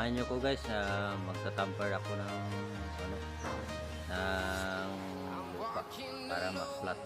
Samahan niyo ko guys na magtatamper ako ng ano ng lupa para mas flat.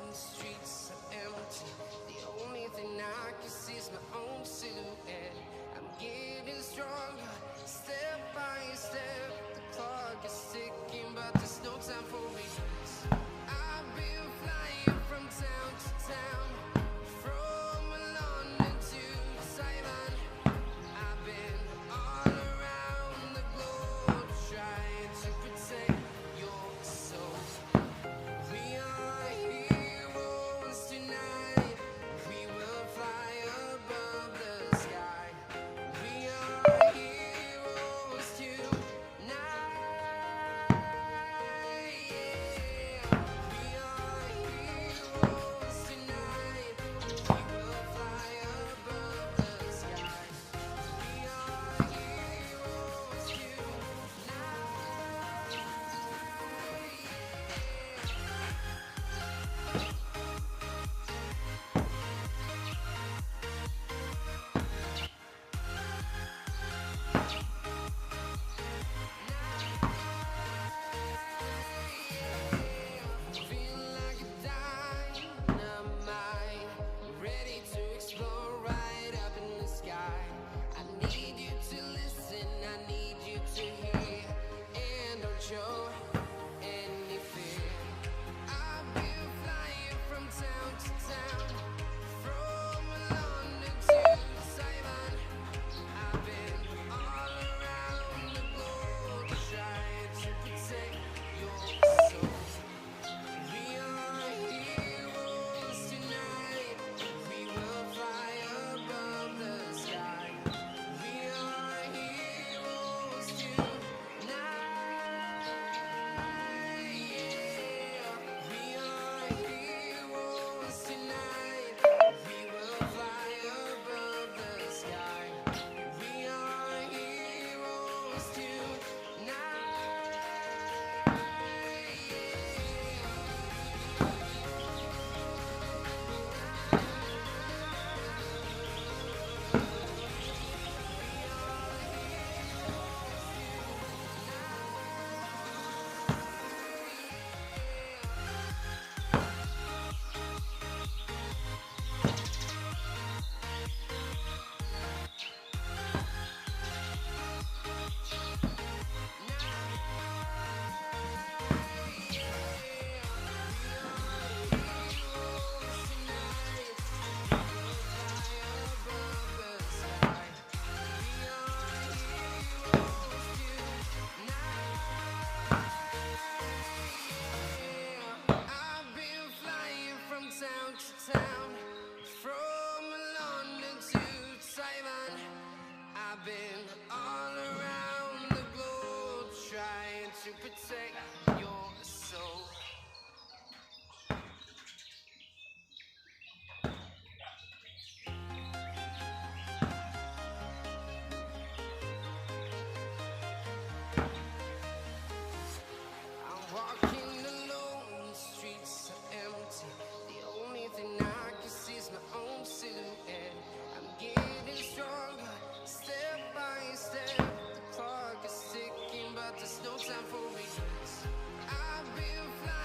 Step by step, the clock is ticking, but there's no time for regrets. I've been flying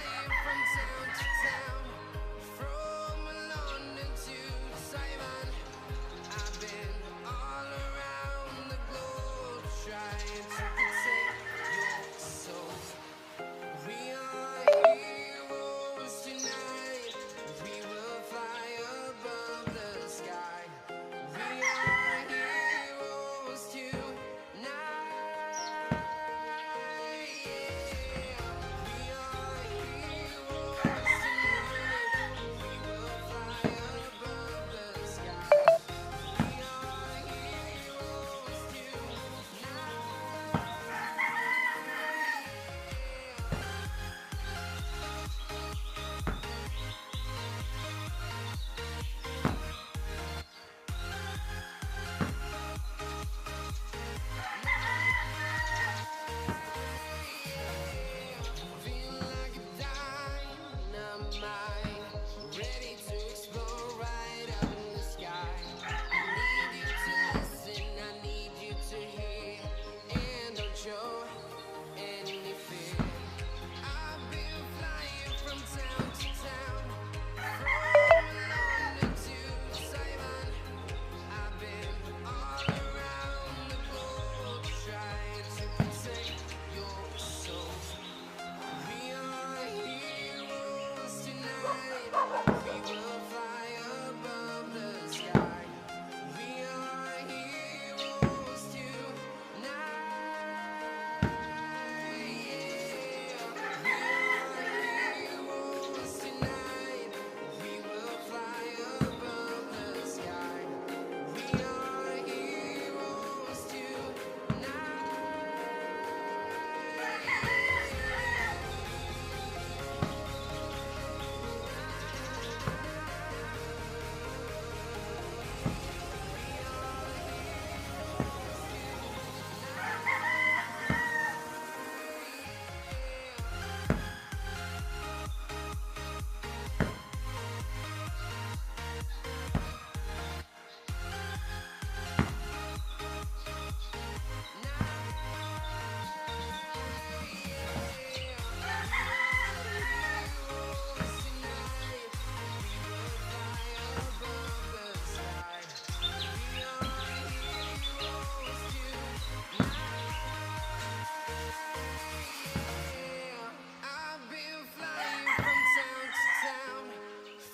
I've been flying from town to town,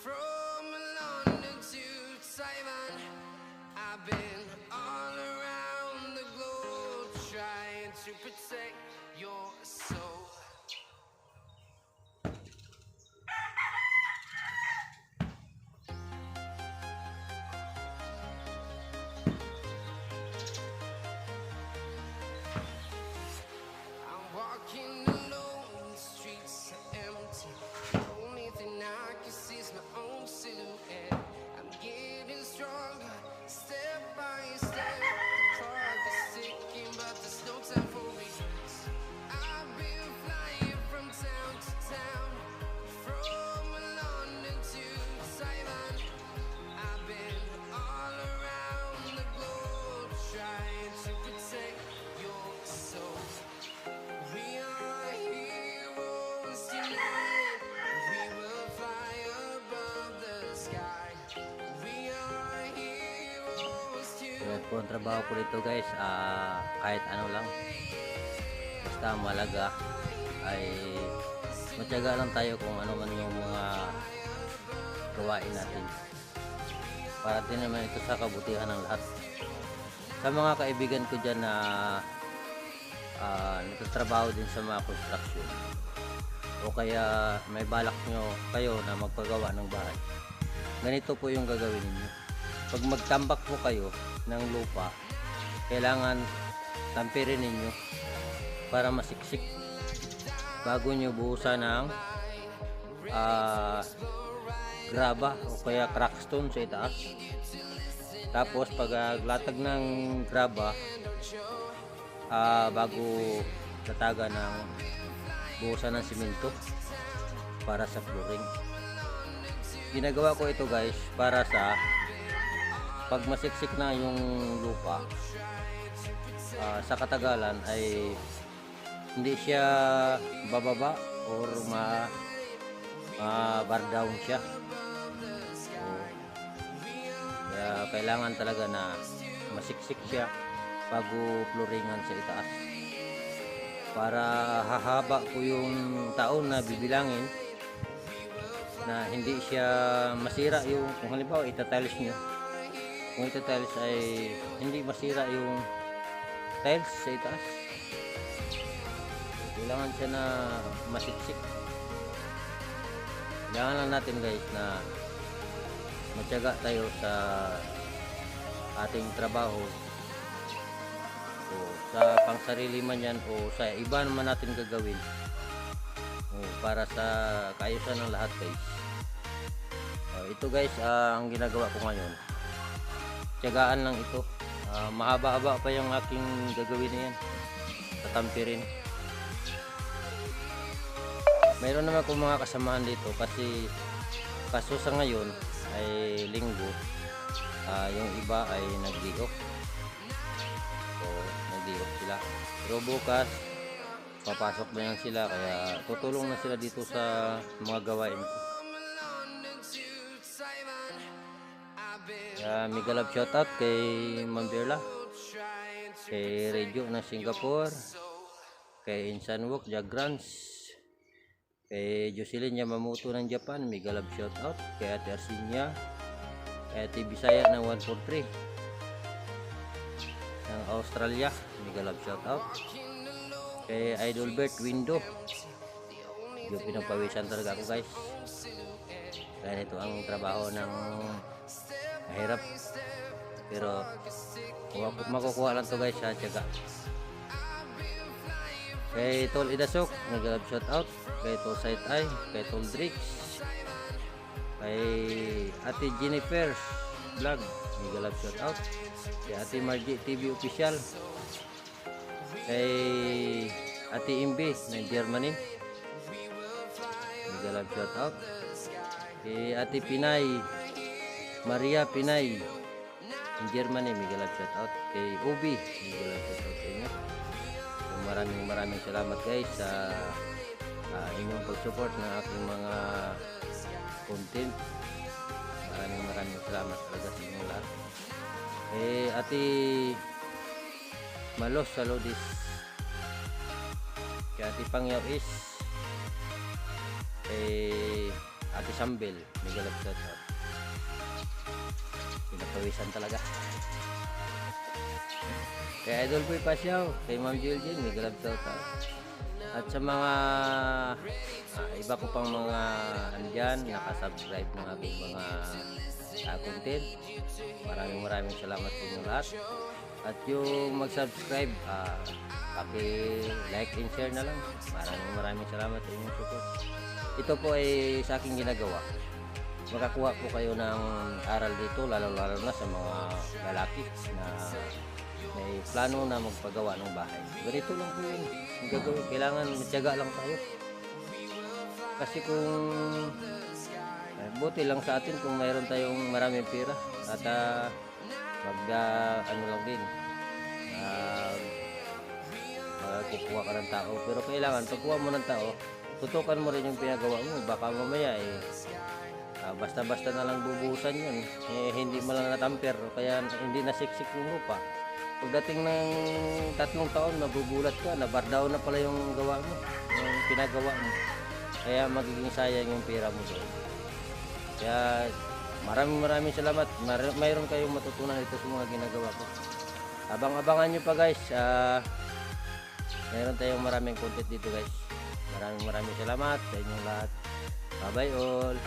from London to Taiwan. I've been all around the globe trying to protect your soul. I'm walking alone, the streets are empty. The only thing I can see is my own silhouette. I'm getting stronger, step by step. The clock is ticking, but there's no time for regrets. I've been flying from town to town, from London to Taiwan. I've been all around the globe trying to protect your soul. We are heroes tonight. We will fly above the sky. We are heroes Kaya po ang trabaho ko dito guys, kahit ano lang, basta malaga ay matyaga lang tayo kung ano man yung mga gawain natin para din naman ito sa kabutihan ng lahat. Sa mga kaibigan ko dyan na nagtatrabaho din sa mga construction o kaya may balak nyo kayo na magpagawa ng bahay, ganito po yung gagawin ninyo. Pag magtambak po kayo ng lupa, kailangan tampirin ninyo para masiksik bago nyo buhusan ng graba o kaya crackstone sa itaas. Tapos pag latag ng graba, bago tataga ng buhusan ng simento para sa flooring. Ginagawa ko ito guys para sa pag masiksik na yung lupa, sa katagalan ay hindi siya bababa or bar down siya. Kaya kailangan talaga na masiksik siya bago flooringan sa itaas para hahaba po yung taon na bibilangin na hindi siya masira. Yung kung halimbawa itatiles nyo, kung itatiles ay hindi masira yung tiles sa itaas, kailangan siya na masiksik. Kailangan lang natin guys na matyaga tayo sa ating trabaho, o sa pangsarili man yan o sa iba naman natin gagawin, para sa kaayusan ng lahat guys. Ito guys, ang ginagawa ko ngayon, tiyagaan lang ito. Mahaba-haba pa yung aking gagawin na yan, tatampirin. Mayroon naman akong mga kasamahan dito kasi kaso sa ngayon ay linggo, yung iba ay nag-day-off, so nag-day-off sila. Pero bukas papasok na yan sila, kaya tutulong na sila dito sa mga gawain ko. Mega love shoutout kay Ma'am Berla, kay Radio na Singapore, kay Insan Wok Jagrans, kay Jocelyn Yamamoto ng Japan, mega love shoutout, kay Ate Arsinia, kay Ate Bisaya ng 143 ng Australia, mega love shoutout, kay Idol Bert Window. Yung pinapawisan talaga ako guys, kaya ito ang trabaho ng mahirap, pero makukuha lang to guys sa tiyaga. Kay Tol Idasok, nag-love shoutout, kay Tol Sight Eye, kay Tol Drix, kay Ate Jennifer Vlog, nag-love shoutout, kay Ate Margie TV Official, kay Ate Imbi ng Germany, nag-love shoutout, kay Ate Pinay Maria Pinay in Germany, mega love shoutout, kay Ubi, mega love shoutout sa inyo. So, maraming salamat guys sa inyong pag-support ng aking mga content. Maraming salamat talaga sa inyong lahat. Kay Ate Malos Salodis, Kaya Ate Pangyaw is Ate Sambel, mega love shout out. Pinapawisan talaga. Kay Idol Boy Pasyaw, kay Ma'am Jill, mega love shout out. At sa mga iba ko pang mga andyan, nakasubscribe ng aking mga content. Maraming salamat sa inyo lahat. At yung mag-subscribe, paki-like and share na lang. Maraming salamat sa inyong support. Ito po ay sa aking ginagawa. Makakuha po kayo ng aral dito, lalo na sa mga lalaki na may plano na magpagawa ng bahay. Ganito lang po yun. Ang gagawin, kailangan matyaga lang tayo. Kasi kung buti lang sa atin kung mayroon tayong maraming pera at ano lang din, kukuha ka ng tao. Pero kailangan pagkuha mo ng tao, tutukan mo rin yung pinagawa mo. Baka mamaya basta-basta na lang bubuhusan yun, hindi mo lang natamper, kaya hindi nasiksik yung lupa. Pagdating ng 3 taon, mabubulat ka, nabardaw na pala yung gawa mo, yung pinagawa mo. Kaya magiging sayang yung pera mo doon. Kaya maraming salamat. Mayroon kayong matutunan dito sa mga ginagawa ko. Abang-abangan nyo pa guys. Mayroon tayong maraming content dito guys. Maraming salamat sa inyong lahat. Bye bye all.